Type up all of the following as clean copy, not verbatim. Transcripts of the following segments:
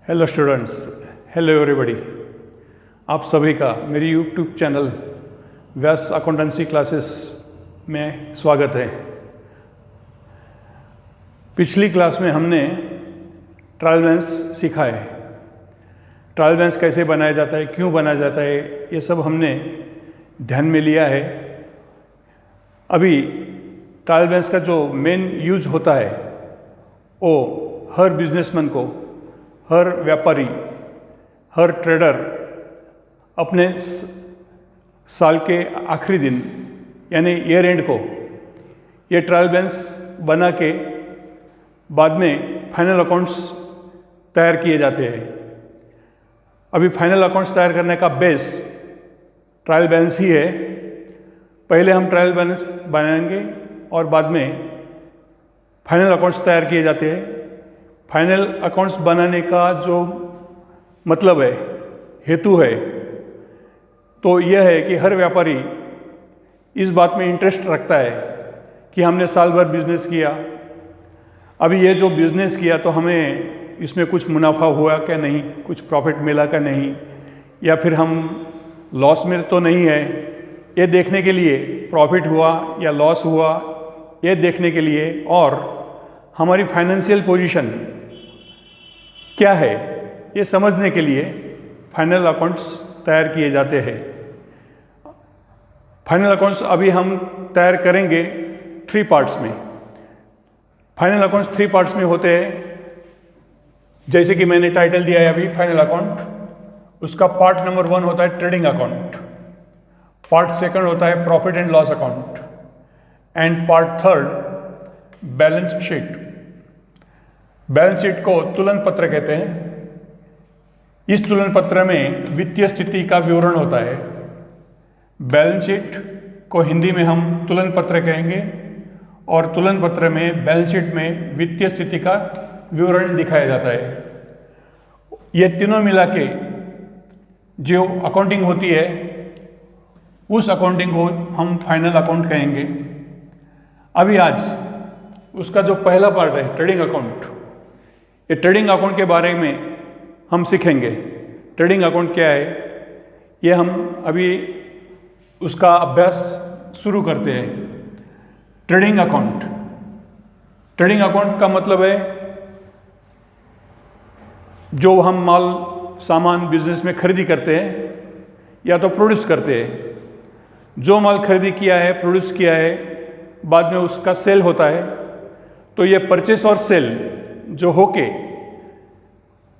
Hello students, hello everybody. आप सभी का मेरी यूट्यूब चैनल व्यास अकाउंटेंसी क्लासेस में स्वागत है। पिछली क्लास में हमने ट्रायल बैलेंस सीखा है। ट्रायल बैलेंस कैसे बनाया जाता है, क्यों बनाया जाता है, ये सब हमने ध्यान में लिया है। अभी ट्रायल बैलेंस का जो मेन यूज होता है वो हर बिजनेसमैन को, हर व्यापारी, हर ट्रेडर अपने साल के आखिरी दिन यानी ईयर एंड को ये ट्रायल बैलेंस बना के बाद में फाइनल अकाउंट्स तैयार किए जाते हैं। अभी फाइनल अकाउंट्स तैयार करने का बेस ट्रायल बैलेंस ही है। पहले हम ट्रायल बैलेंस बनाएंगे और बाद में फाइनल अकाउंट्स तैयार किए जाते हैं। फाइनल अकाउंट्स बनाने का जो मतलब है, हेतु है, तो यह है कि हर व्यापारी इस बात में इंटरेस्ट रखता है कि हमने साल भर बिजनेस किया, अभी ये जो बिजनेस किया तो हमें इसमें कुछ मुनाफा हुआ क्या नहीं, कुछ प्रॉफिट मिला क्या नहीं, या फिर हम लॉस में तो नहीं है। ये देखने के लिए, प्रॉफिट हुआ या लॉस हुआ ये देखने के लिए, और हमारी फाइनेंशियल पोजीशन क्या है ये समझने के लिए फाइनल अकाउंट्स तैयार किए जाते हैं। फाइनल अकाउंट्स अभी हम तैयार करेंगे 3 पार्ट्स में। फाइनल अकाउंट्स 3 पार्ट्स में होते हैं, जैसे कि मैंने टाइटल दिया है अभी फाइनल अकाउंट। उसका पार्ट नंबर 1 होता है ट्रेडिंग अकाउंट, पार्ट 2 होता है profit and loss account, and part 3 balance sheet. Balance sheet को तुलन पत्र कहते हैं। इस तुलन पत्र में वित्तीय स्थिति का विवरण होता है। बैलेंस शीट को हिंदी में हम तुलन पत्र कहेंगे, और तुलन पत्र में, बैलेंस शीट में वित्तीय स्थिति का विवरण दिखाया जाता है। ये तीनों मिला के जो अकाउंटिंग होती है उस अकाउंटिंग को हम फाइनल अकाउंट कहेंगे। अभी आज उसका जो पहला पार्ट है ट्रेडिंग अकाउंट, ये ट्रेडिंग अकाउंट के बारे में हम सीखेंगे। ट्रेडिंग अकाउंट क्या है ये हम अभी उसका अभ्यास शुरू करते हैं। ट्रेडिंग अकाउंट, ट्रेडिंग अकाउंट का मतलब है जो हम माल सामान बिजनेस में खरीदी करते हैं या तो प्रोड्यूस करते हैं। जो माल खरीदी किया है, प्रोड्यूस किया है, बाद में उसका सेल होता है, तो ये परचेस और सेल जो होके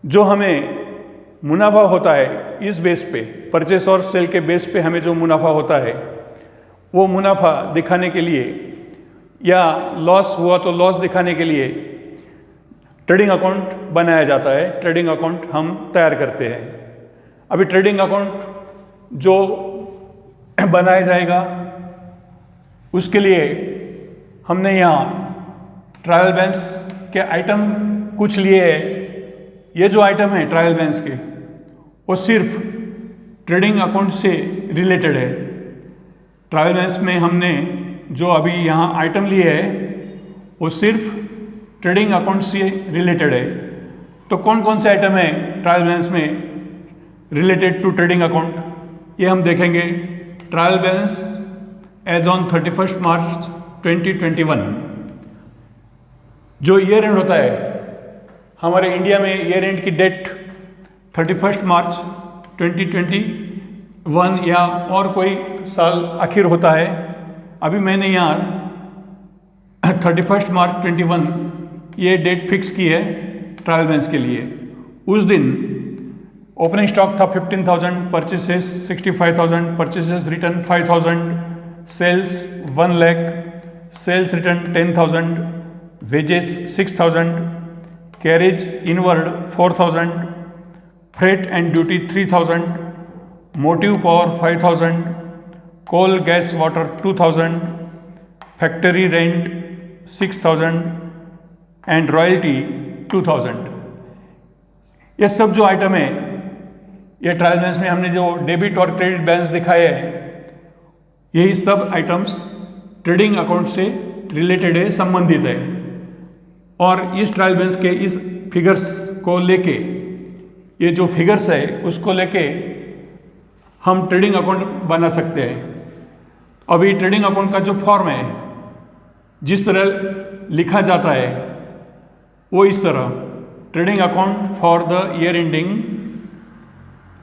जो हमें मुनाफा होता है, इस बेस पे, परचेस और सेल के बेस पे हमें जो मुनाफा होता है वो मुनाफा दिखाने के लिए, या लॉस हुआ तो लॉस दिखाने के लिए ट्रेडिंग अकाउंट बनाया जाता है। ट्रेडिंग अकाउंट हम तैयार करते हैं। अभी ट्रेडिंग अकाउंट जो बनाया जाएगा उसके लिए हमने यहाँ ट्रायल बैलेंस के आइटम कुछ लिए हैं। ये जो आइटम है ट्रायल बैलेंस के, वो सिर्फ ट्रेडिंग अकाउंट से रिलेटेड है। ट्रायल बैलेंस में हमने जो अभी यहाँ आइटम लिए हैं वो सिर्फ ट्रेडिंग अकाउंट से रिलेटेड है। तो कौन कौन से आइटम है ट्रायल बैलेंस में रिलेटेड टू ट्रेडिंग अकाउंट, ये हम देखेंगे। Trial balance as on 31 March 2021, जो ईयर एंड होता है हमारे इंडिया में, ईयर एंड की डेट 31 मार्च 2021 या और कोई साल आखिर होता है। अभी मैंने यहाँ 31 मार्च 21 ये डेट फिक्स की है ट्रायल बैलेंस के लिए। उस दिन ओपनिंग स्टॉक था 15,000, purchases 65,000, purchases return 5,000, sales 1 lakh, sales return 10,000, wages 6,000, carriage inward 4,000, freight and duty 3,000, motive power 5,000, coal gas water 2,000, factory rent 6,000 and royalty 2,000। ये सब जो आइटम है, ये ट्रायल बैलेंस में हमने जो डेबिट और क्रेडिट बैलेंस दिखाए हैं, यही सब आइटम्स ट्रेडिंग अकाउंट से रिलेटेड है, संबंधित है। और इस ट्रायल बैलेंस के इस फिगर्स को लेके ये जो फिगर्स है उसको लेके हम ट्रेडिंग अकाउंट बना सकते हैं। अभी ट्रेडिंग अकाउंट का जो फॉर्म है, जिस तरह लिखा जाता है वो इस तरह, trading account for the year ending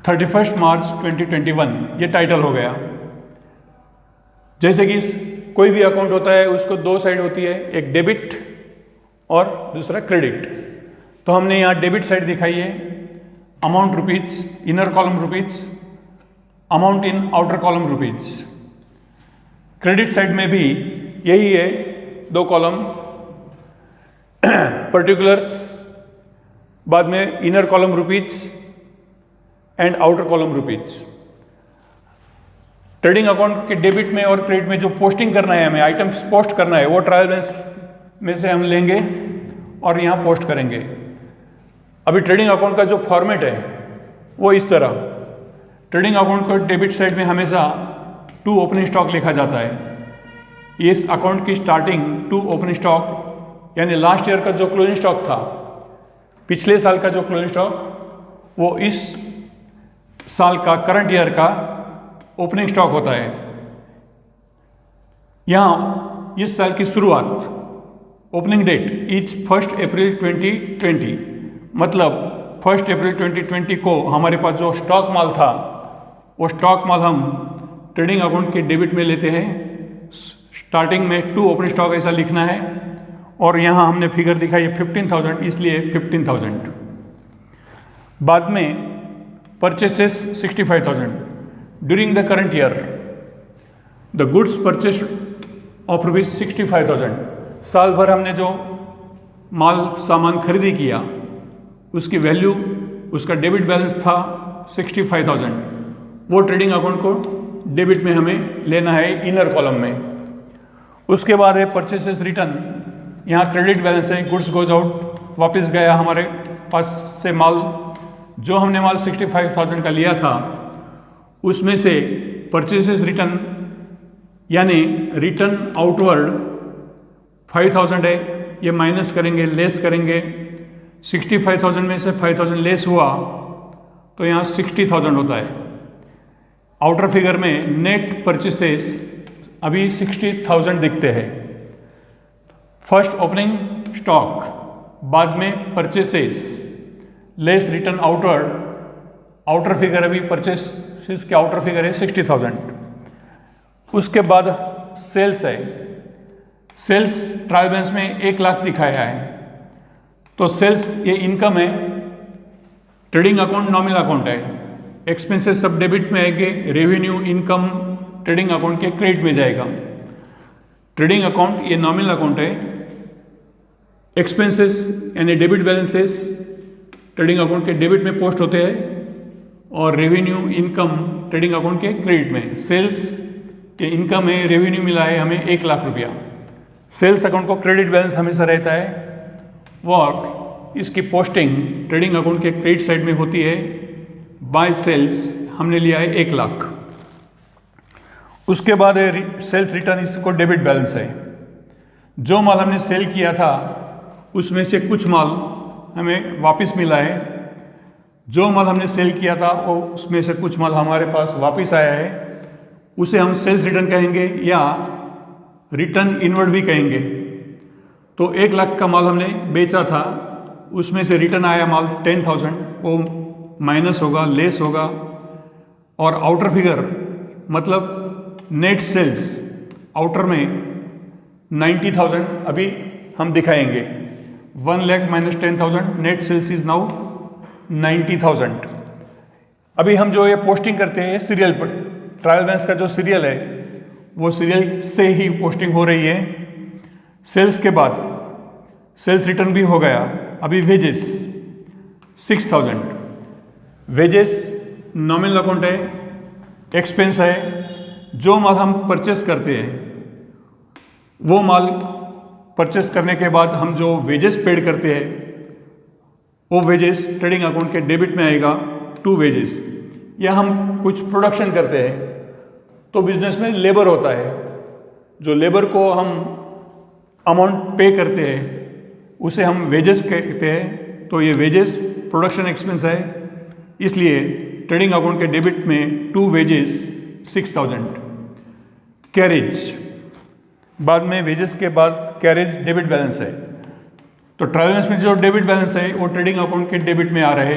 31 March 2021, ये टाइटल हो गया। जैसे कि कोई भी अकाउंट होता है उसको दो साइड होती है, एक डेबिट और दूसरा क्रेडिट। तो हमने यहाँ डेबिट साइड दिखाई है, amount rupees, inner column rupees, amount in outer column rupees. Credit side में भी यही है, दो कॉलम, पर्टिकुलर्स, बाद में inner column rupees and outer column rupees. Trading account के डेबिट में और क्रेडिट में जो पोस्टिंग करना है, हमें आइटम्स पोस्ट करना है, वो ट्रायल बैलेंस में से हम लेंगे और यहाँ पोस्ट करेंगे। अभी ट्रेडिंग अकाउंट का जो फॉर्मेट है वो इस तरह, ट्रेडिंग अकाउंट को डेबिट साइड में हमेशा टू ओपनिंग स्टॉक लिखा जाता है। इस अकाउंट की स्टार्टिंग टू ओपनिंग स्टॉक, यानी लास्ट ईयर का जो क्लोजिंग स्टॉक था, पिछले साल का जो क्लोजिंग स्टॉक, वो इस साल का, करंट ईयर का ओपनिंग स्टॉक होता है। यहाँ इस साल की शुरुआत, ओपनिंग डेट इज 1 अप्रैल 2020, मतलब 1 अप्रैल 2020 को हमारे पास जो स्टॉक माल था वो स्टॉक माल हम ट्रेडिंग अकाउंट के डेबिट में लेते हैं। स्टार्टिंग में टू ओपनिंग स्टॉक ऐसा लिखना है, और यहाँ हमने फिगर दिखाई है 15,000, इसलिए 15,000। बाद में purchases 65,000 during the current year, the goods purchase of rupees 65,000। साल भर हमने जो माल सामान खरीदी किया उसकी वैल्यू, उसका डेबिट बैलेंस था 65,000। वो ट्रेडिंग अकाउंट को डेबिट में हमें लेना है इनर कॉलम में। उसके बाद है परचेसेस रिटर्न, यहाँ क्रेडिट बैलेंस है, गुड्स गोज आउट, वापस गया हमारे पास से माल, जो हमने माल 65,000 का लिया था उसमें से परचेसेस रिटर्न यानी रिटर्न आउटवर्ड 5,000 है, ये माइनस करेंगे, लेस करेंगे। 65,000 में से 5,000 लेस हुआ तो यहाँ 60,000 होता है। आउटर फिगर में नेट परचेसेस अभी 60,000 दिखते हैं। फर्स्ट ओपनिंग स्टॉक, बाद में purchases, less return outward, outer figure अभी परचेसेस के आउटर फिगर है 60,000। उसके बाद सेल्स है, सेल्स ट्रायल बैलेंस में 1 लाख दिखाया है, तो सेल्स ये इनकम है। ट्रेडिंग अकाउंट नॉमिनल अकाउंट है, एक्सपेंसेस सब डेबिट में आएंगे, रेवेन्यू इनकम ट्रेडिंग अकाउंट के क्रेडिट में जाएगा। ट्रेडिंग अकाउंट ये नॉमिनल अकाउंट है, एक्सपेंसेस यानी डेबिट बैलेंसेस ट्रेडिंग अकाउंट के डेबिट में पोस्ट होते हैं, और रेवेन्यू इनकम ट्रेडिंग अकाउंट के क्रेडिट में। सेल्स के इनकम है, रेवेन्यू मिला है हमें 1 लाख रुपया। सेल्स अकाउंट को क्रेडिट बैलेंस हमेशा रहता है, और इसकी पोस्टिंग ट्रेडिंग अकाउंट के क्रेडिट साइड में होती है। बाय सेल्स हमने लिया है 1 लाख। उसके बाद है सेल्स रिटर्न, इसको डेबिट बैलेंस है। जो माल हमने सेल किया था उसमें से कुछ माल हमें वापस मिला है, जो माल हमने सेल किया था वो उसमें से कुछ माल हमारे पास वापस आया है, उसे हम सेल्स रिटर्न कहेंगे या रिटर्न इनवर्ड भी कहेंगे। तो 1 लाख का माल हमने बेचा था, उसमें से रिटर्न आया माल 10,000, वो माइनस होगा, लेस होगा। और आउटर फिगर मतलब नेट सेल्स, आउटर में 90,000 अभी हम दिखाएंगे। 1 lakh minus 10,000, net sales is now 90,000। अभी हम जो ये पोस्टिंग करते हैं सीरियल पर, ट्रायल बैलेंस का जो सीरियल है वो सीरियल से ही पोस्टिंग हो रही है। सेल्स के बाद सेल्स रिटर्न भी हो गया। अभी वेजेस 6,000, वेजेस नॉमिनल अकाउंट है, एक्सपेंस है। जो माल हम परचेस करते हैं वो माल परचेस करने के बाद हम जो वेजेस पेड करते हैं वो वेजेस ट्रेडिंग अकाउंट के डेबिट में आएगा, टू वेजेस। या हम कुछ प्रोडक्शन करते हैं तो बिजनेस में लेबर होता है, जो लेबर को हम अमाउंट पे करते हैं उसे हम वेजेस कहते हैं। तो ये वेजेस प्रोडक्शन एक्सपेंस है। इसलिए ट्रेडिंग अकाउंट के डेबिट में 2 वेजेस 6,000, कैरेज बाद में वेजेस के बाद कैरेज डेबिट बैलेंस है, तो ट्रायल बैलेंस में जो डेबिट बैलेंस है वो ट्रेडिंग अकाउंट के डेबिट में आ रहे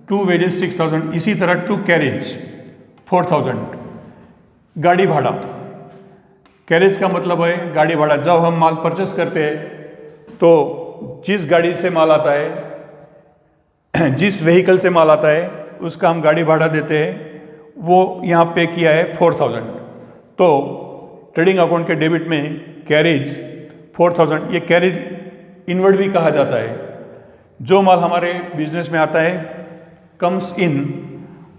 2 वेजेस 6,000। इसी तरह 2 कैरेज 4,000। गाड़ी भाड़ा, कैरेज का मतलब है गाड़ी भाड़ा। जब हम माल परचेस करते हैं तो जिस गाड़ी से माल आता है, जिस व्हीकल से माल आता है उसका हम गाड़ी भाड़ा देते हैं, वो यहाँ पे किया है 4,000। तो ट्रेडिंग अकाउंट के डेबिट में कैरेज 4,000, ये कैरेज इनवर्ड भी कहा जाता है। जो माल हमारे बिजनेस में आता है कम्स इन,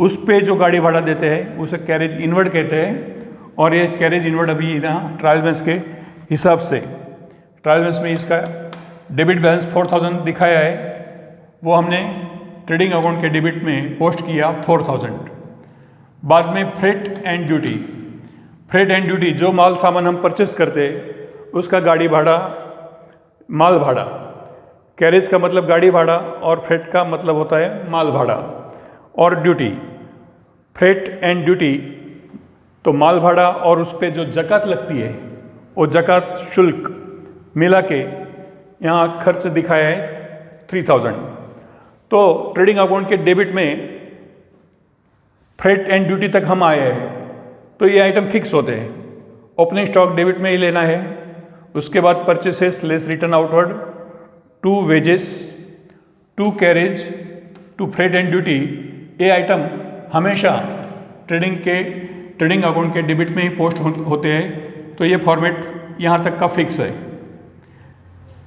उस पे जो गाड़ी भाड़ा देते हैं उसे कैरेज इनवर्ड कहते हैं। और ये कैरेज इनवर्ड अभी यहाँ ट्रायल बैलेंस के हिसाब से, ट्रायल बैलेंस में इसका डेबिट बैलेंस 4,000 दिखाया है, वो हमने ट्रेडिंग अकाउंट के डेबिट में पोस्ट किया 4,000। बाद में freight and duty, freight and duty जो माल सामान हम परचेस करते हैं उसका गाड़ी भाड़ा, माल भाड़ा। कैरेज का मतलब गाड़ी भाड़ा और फ्रेट का मतलब होता है माल भाड़ा। और ड्यूटी, फ्रेट एंड ड्यूटी, तो माल भाड़ा और उस पर जो जकात लगती है वो जकात शुल्क मिला के यहाँ खर्च दिखाया है 3,000। तो ट्रेडिंग अकाउंट के डेबिट में फ्रेट एंड ड्यूटी तक हम आए हैं, तो ये आइटम फिक्स होते हैं। ओपनिंग स्टॉक डेबिट में ही लेना है। उसके बाद purchases less return outward, 2 wages, 2 carriage, 2 freight and duty, ये आइटम हमेशा ट्रेडिंग अकाउंट के डेबिट में ही पोस्ट होते हैं। तो ये फॉर्मेट यहाँ तक का फिक्स है।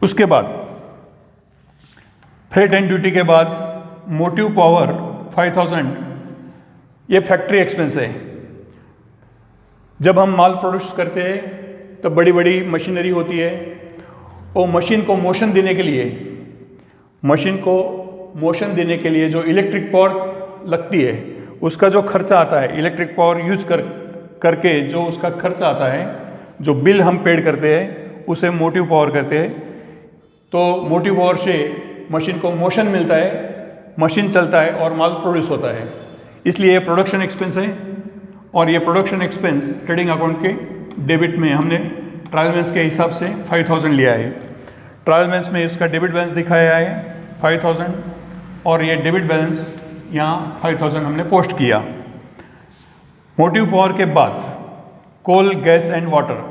उसके बाद फ्रेट एंड ड्यूटी के बाद मोटिव पावर 5,000, ये फैक्ट्री एक्सपेंस है। जब हम माल प्रोड्यूस करते हैं तो बड़ी बड़ी मशीनरी होती है, वो मशीन को मोशन देने के लिए जो इलेक्ट्रिक पावर लगती है उसका जो खर्चा आता है, इलेक्ट्रिक पावर यूज करके जो उसका खर्चा आता है, जो बिल हम पेड करते हैं उसे मोटिव पावर कहते हैं। तो मोटिव पावर से मशीन को मोशन मिलता है, मशीन चलता है और माल प्रोड्यूस होता है, इसलिए ये प्रोडक्शन एक्सपेंस है। और ये प्रोडक्शन एक्सपेंस ट्रेडिंग अकाउंट के डेबिट में हमने ट्रायल बैलेंस के हिसाब से 5,000 लिया है। ट्रायल बैलेंस में इसका डेबिट बैलेंस दिखाया है 5,000 और ये डेबिट बैलेंस यहाँ 5,000 हमने पोस्ट किया। मोटिव पावर के बाद कोल, गैस एंड वाटर,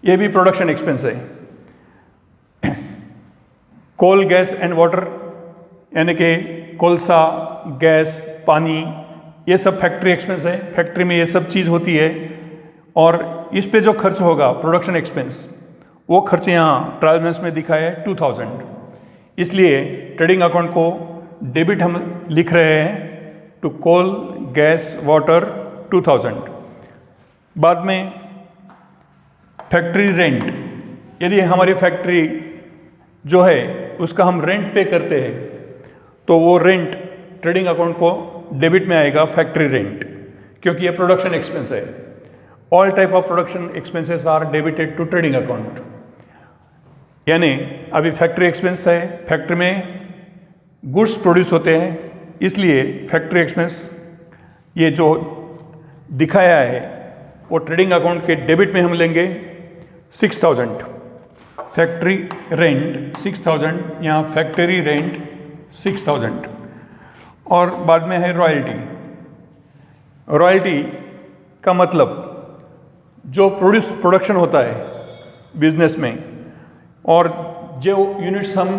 ये भी प्रोडक्शन एक्सपेंस है। कोल, गैस एंड वाटर यानी कि कोलसा, गैस, पानी, ये सब फैक्ट्री एक्सपेंस है। फैक्ट्री में ये सब चीज़ होती है और इस पे जो खर्च होगा प्रोडक्शन एक्सपेंस, वो खर्च यहाँ ट्रायल बैलेंस में दिखाया है 2,000। इसलिए ट्रेडिंग अकाउंट को डेबिट हम लिख रहे हैं टू कोल, गैस, वाटर 2,000। बाद में फैक्ट्री रेंट, यदि हमारी फैक्ट्री जो है उसका हम रेंट पे करते हैं तो वो रेंट ट्रेडिंग अकाउंट को डेबिट में आएगा, फैक्ट्री रेंट, क्योंकि ये प्रोडक्शन एक्सपेंस है। All type of production expenses are debited to trading account. यानी अभी फैक्ट्री एक्सपेंस है, फैक्ट्री में गुड्स प्रोड्यूस होते हैं, इसलिए फैक्ट्री एक्सपेंस ये जो दिखाया है वो ट्रेडिंग अकाउंट के डेबिट में हम लेंगे 6,000। फैक्ट्री रेंट 6,000, यहाँ फैक्ट्री रेंट 6,000। और बाद में है रॉयल्टी। रॉयल्टी का मतलब जो प्रोडक्शन होता है बिजनेस में और जो यूनिट्स हम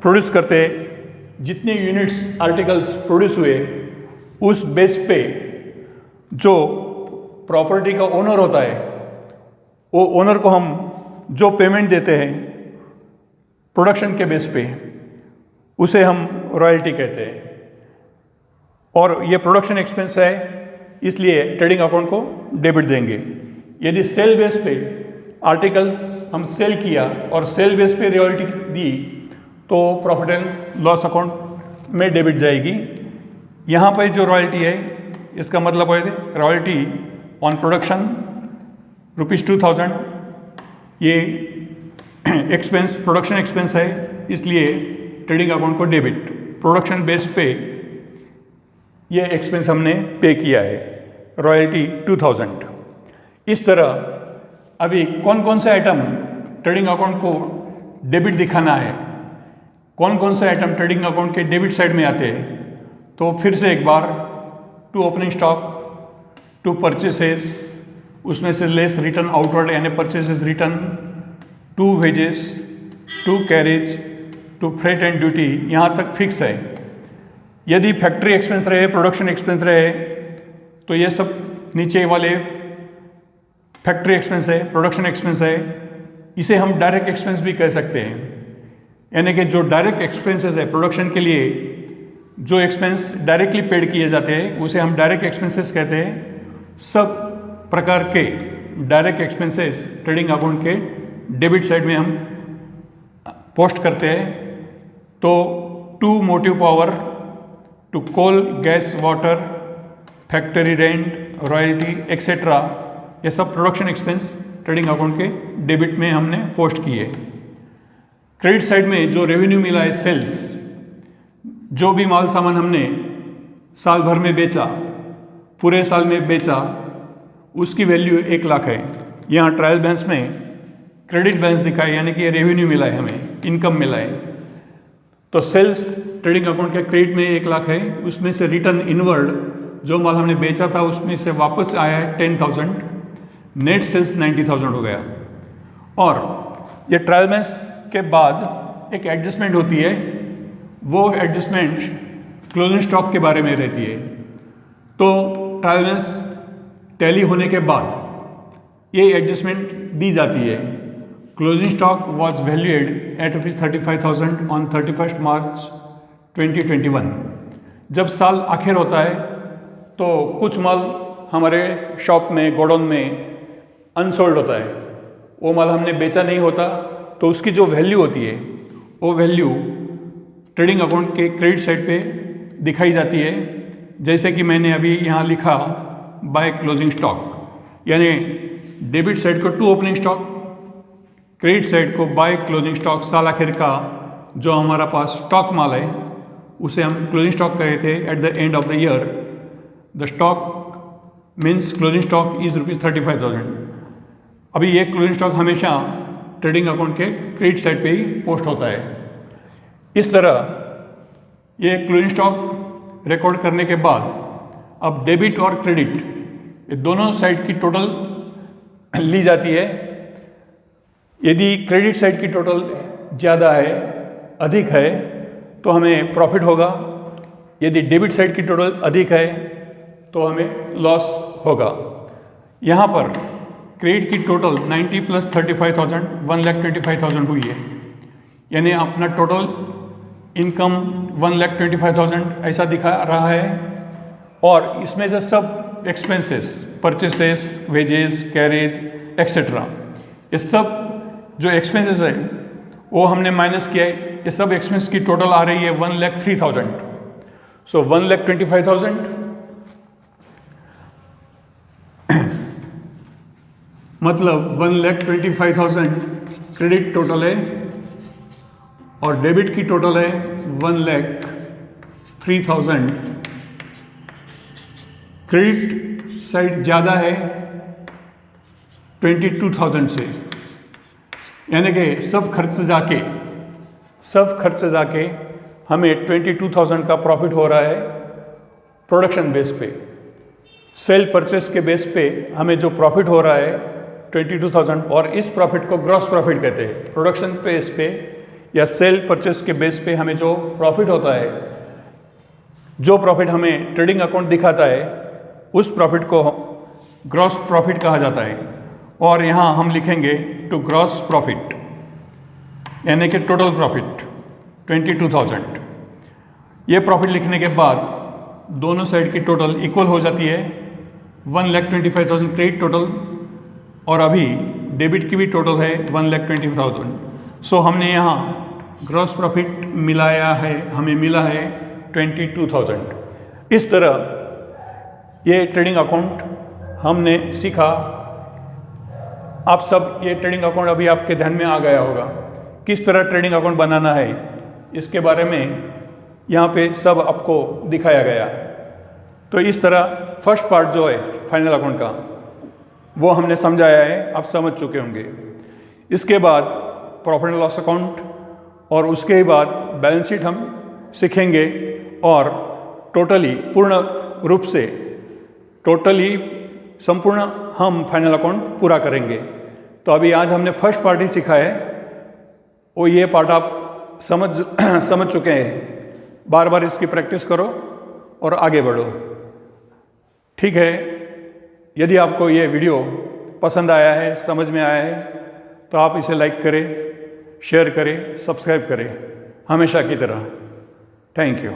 प्रोड्यूस करते हैं, जितने यूनिट्स आर्टिकल्स प्रोड्यूस हुए उस बेस पे जो प्रॉपर्टी का ओनर होता है, वो ओनर को हम जो पेमेंट देते हैं प्रोडक्शन के बेस पे, उसे हम रॉयल्टी कहते हैं। और ये प्रोडक्शन एक्सपेंस है, इसलिए ट्रेडिंग अकाउंट को डेबिट देंगे। यदि सेल बेस पे आर्टिकल्स हम सेल किया और सेल बेस पे रॉयल्टी दी तो प्रॉफिट एंड लॉस अकाउंट में डेबिट जाएगी। यहाँ पर जो रॉयल्टी है इसका मतलब है रॉयल्टी ऑन प्रोडक्शन ₹2,000। ये एक्सपेंस प्रोडक्शन एक्सपेंस है, इसलिए ट्रेडिंग अकाउंट को डेबिट। प्रोडक्शन बेस पे ये एक्सपेंस हमने पे किया है, रॉयल्टी 2000। इस तरह अभी कौन कौन से आइटम ट्रेडिंग अकाउंट को डेबिट दिखाना है, कौन कौन से आइटम ट्रेडिंग अकाउंट के डेबिट साइड में आते हैं, तो फिर से एक बार to opening stock, to purchases, उसमें से लेस रिटर्न आउटवर्ड यानी purchases return, to wages, to carriage, to freight and duty, यहाँ तक फिक्स है। यदि फैक्ट्री एक्सपेंस रहे, प्रोडक्शन एक्सपेंस रहे, तो ये सब नीचे वाले फैक्ट्री एक्सपेंस है, प्रोडक्शन एक्सपेंस है, इसे हम डायरेक्ट एक्सपेंस भी कह सकते हैं। यानी कि जो डायरेक्ट एक्सपेंसेस है प्रोडक्शन के लिए, जो एक्सपेंस डायरेक्टली पेड किए जाते हैं उसे हम डायरेक्ट एक्सपेंसेस कहते हैं। सब प्रकार के डायरेक्ट एक्सपेंसेस ट्रेडिंग अकाउंट के डेबिट साइड में हम पोस्ट करते हैं। तो to motive power, to coal, gas, water, factory rent, royalty etcetera, ये सब प्रोडक्शन एक्सपेंस ट्रेडिंग अकाउंट के डेबिट में हमने पोस्ट किए। क्रेडिट साइड में जो रेवेन्यू मिला है, सेल्स, जो भी माल सामान हमने साल भर में बेचा, पूरे साल में बेचा, उसकी वैल्यू 1 लाख है। यहाँ ट्रायल बैलेंस में क्रेडिट बैलेंस दिखा है, यानी कि ये रेवेन्यू मिला है, हमें इनकम मिला है। तो सेल्स ट्रेडिंग अकाउंट के क्रेडिट में 1 लाख है, उसमें से रिटर्न इनवर्ड जो माल हमने बेचा था उसमें से वापस आया है 10,000, नेट सेल्स 90,000 हो गया। और ये ट्रायल बैलेंस के बाद एक एडजस्टमेंट होती है, वो एडजस्टमेंट क्लोजिंग स्टॉक के बारे में रहती है। तो ट्रायल बैलेंस टैली होने के बाद ये एडजस्टमेंट दी जाती है। Closing stock was valued at ₹35,000 on 31 March 2021। जब साल आखिर होता है तो कुछ माल हमारे शॉप में, गोडाउन में अनसोल्ड होता है, वो माल हमने बेचा नहीं होता, तो उसकी जो वैल्यू होती है वो वैल्यू ट्रेडिंग अकाउंट के क्रेडिट साइड पे दिखाई जाती है। जैसे कि मैंने अभी यहाँ लिखा बाय क्लोजिंग स्टॉक, यानी डेबिट साइड को to opening stock, credit side को बाय क्लोजिंग स्टॉक। साल आखिर का जो हमारा पास स्टॉक माल है उसे हम क्लोजिंग स्टॉक कह रहे थे। At the end of the year the stock means closing stock is ₹35,000। अभी ये क्लोजिंग स्टॉक हमेशा ट्रेडिंग अकाउंट के क्रेडिट साइड पे ही पोस्ट होता है। इस तरह ये क्लोजिंग स्टॉक रिकॉर्ड करने के बाद अब डेबिट और क्रेडिट ये दोनों साइड की टोटल ली जाती है। यदि क्रेडिट साइड की टोटल ज़्यादा है, अधिक है, तो हमें प्रॉफिट होगा। यदि डेबिट साइड की टोटल अधिक है तो हमें लॉस होगा। यहाँ पर क्रेडिट की टोटल 90 + 35,000 1,25,000 हुई है, यानी अपना टोटल इनकम 1,25,000 ऐसा दिखा रहा है। और इसमें से सब expenses, purchases, wages, carriage etcetera, ये सब जो एक्सपेंसेस है वो हमने माइनस किया है। ये सब एक्सपेंस की टोटल आ रही है 1,03,000। सो 1,25,000 मतलब 1,25,000 क्रेडिट टोटल है और डेबिट की टोटल है 1,03,000। क्रेडिट साइड ज़्यादा है 22,000 से, यानी कि सब खर्च जाके हमें 22,000 का प्रॉफिट हो रहा है प्रोडक्शन बेस पे। सेल परचेस के बेस पे हमें जो प्रॉफिट हो रहा है 22,000, और इस प्रॉफिट को ग्रॉस प्रॉफिट कहते हैं। प्रोडक्शन बेस पे या सेल परचेस के बेस पे हमें जो प्रॉफिट होता है, जो प्रॉफिट हमें ट्रेडिंग अकाउंट दिखाता है, उस प्रॉफिट को ग्रॉस प्रॉफिट कहा जाता है। और यहाँ हम लिखेंगे टू ग्रॉस प्रॉफिट, यानी कि टोटल प्रॉफिट 22,000। ये प्रॉफिट लिखने के बाद दोनों साइड की टोटल इक्वल हो जाती है। 1,25,000 क्रेडिट टोटल और अभी डेबिट की भी टोटल है 1,25,000। सो हमने यहाँ ग्रॉस प्रॉफिट मिलाया है, हमें मिला है 22,000। इस तरह ये ट्रेडिंग अकाउंट हमने सीखा। आप सब ये ट्रेडिंग अकाउंट अभी आपके ध्यान में आ गया होगा। किस तरह ट्रेडिंग अकाउंट बनाना है इसके बारे में यहाँ पे सब आपको दिखाया गया। तो इस तरह फर्स्ट पार्ट जो है फाइनल अकाउंट का वो हमने समझाया है, आप समझ चुके होंगे। इसके बाद प्रॉफिट एंड लॉस अकाउंट और उसके बाद बैलेंस शीट हम सीखेंगे और टोटली पूर्ण रूप से संपूर्ण हम फाइनल अकाउंट पूरा करेंगे। तो अभी आज हमने फर्स्ट पार्ट ही सीखा है, वो ये पार्ट आप समझ चुके हैं। बार बार इसकी प्रैक्टिस करो और आगे बढ़ो, ठीक है। यदि आपको ये वीडियो पसंद आया है, समझ में आया है, तो आप इसे लाइक करें, शेयर करें, सब्सक्राइब करें, हमेशा की तरह। Thank you.